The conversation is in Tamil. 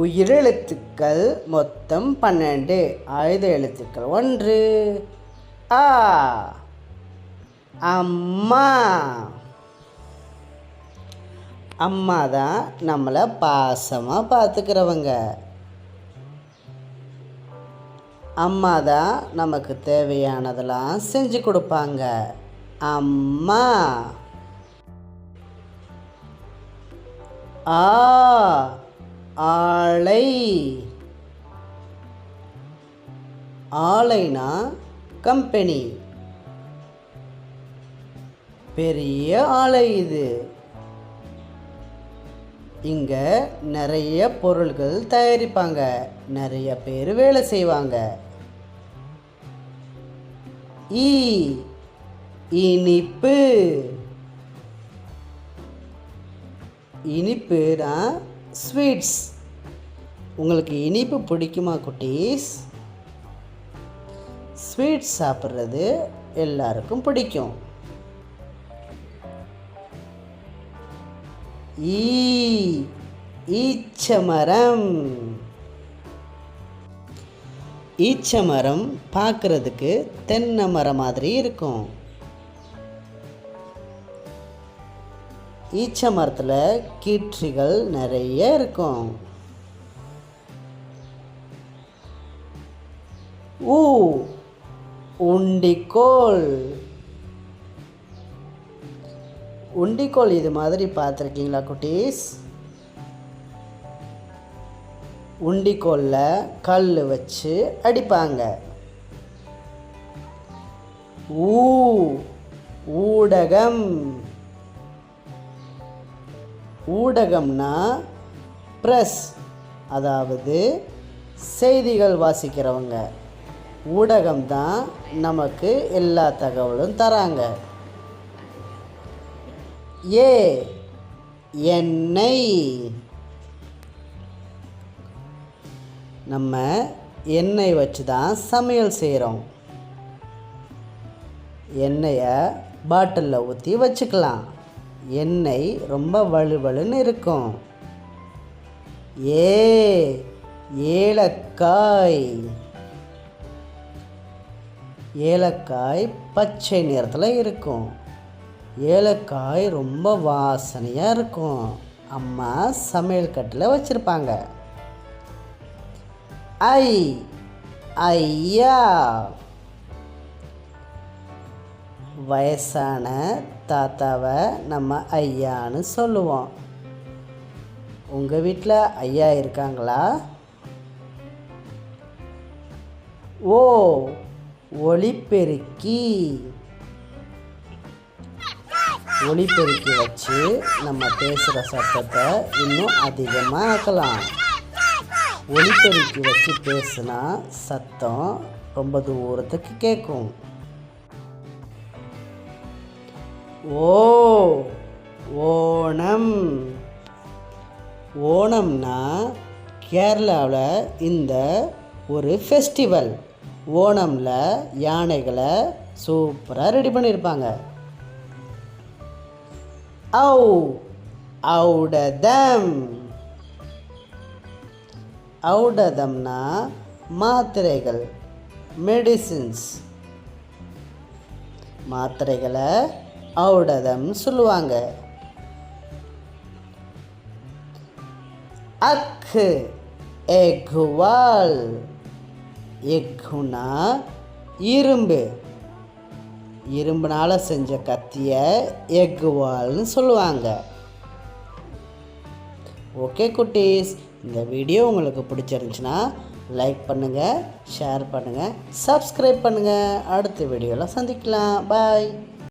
உயிரெழுத்துக்கள் மொத்தம் 12. ஆயுத எழுத்துக்கள் 1 ஆ. அம்மா. அம்மா தான் நம்மளை பாசமாக பார்த்துக்கிறவங்க. அம்மா தான் நமக்கு தேவையானதெல்லாம் செஞ்சு கொடுப்பாங்க. அம்மா. ஆ. ஆலை. ஆலைனா கம்பெனி. பெரிய ஆலை இது. இங்கே நிறைய பொருள்கள் தயாரிப்பாங்க, நிறைய பேர் வேலை செய்வாங்க. இனிப்பு. இனிப்புனா ஸ்வீட்ஸ். உங்களுக்கு இனிப்பு பிடிக்குமா குட்டீஸ்? ஸ்வீட்ஸ் சாப்பிட்றது எல்லாருக்கும் பிடிக்கும். ஈச்சமரம். ஈச்சமரம் பார்க்குறதுக்கு தென்னை மரம் மாதிரி இருக்கும். ஈச்ச மரத்தில் கீற்றுகள் நிறைய இருக்கும். உண்டிக்கோல். உண்டிக்கோல் இது மாதிரி பார்த்துருக்கீங்களா குட்டீஸ்? உண்டிக்கோலில் கல் வச்சு அடிப்பாங்க. ஊடகம். ஊடகம்னா ப்ரெஸ், அதாவது செய்திகள் வாசிக்கிறவங்க. ஊடகம் தான் நமக்கு எல்லா தகவலும் தராங்க. எண்ணெய். நம்ம எண்ணெய் வச்சு தான் சமையல் செய்கிறோம். எண்ணெயை பாட்டிலில் ஊற்றி வச்சுக்கலாம். எண்ணெய் ரொம்ப வலுவலுன்னு இருக்கும். ஏலக்காய். ஏலக்காய் பச்சை நிறத்தில் இருக்கும். ஏலக்காய் ரொம்ப வாசனையாக இருக்கும். அம்மா சமையல் கட்டில் வச்சுருப்பாங்க. ஐயா. வயசான தாத்தாவை நம்ம ஐயான்னு சொல்லுவோம். உங்கள் வீட்டில் ஐயா இருக்காங்களா? ஒலிபெருக்கி. ஒலிபெருக்கி வச்சு நம்ம பேசுகிற சத்தத்தை இன்னும் அதிகமாக ஆக்கலாம். ஒலிபெருக்கி வச்சு பேசுனா சத்தம் ரொம்ப தூரத்துக்கு கேட்கும். ஓணம். ஓணம்னா கேரளாவில் இந்த ஒரு ஃபெஸ்டிவல். ஓணமில் யானைகளை சூப்பராக ரெடி பண்ணியிருப்பாங்க. ஔடதம். ஔடதம்னா மாத்திரைகள், மெடிசின்ஸ். மாத்திரைகளை ஔடதம் சொல்லுவாங்க. எக்குவால். எக்குனா இரும்பு. இரும்புனால் செஞ்ச கத்தியை எக்குவால்னு சொல்லுவாங்க. ஓகே குட்டீஸ், இந்த வீடியோ உங்களுக்கு பிடிச்சிருந்துச்சுன்னா லைக் பண்ணுங்கள், ஷேர் பண்ணுங்கள், சப்ஸ்கிரைப் பண்ணுங்கள். அடுத்த வீடியோவில் சந்திக்கலாம். பாய்.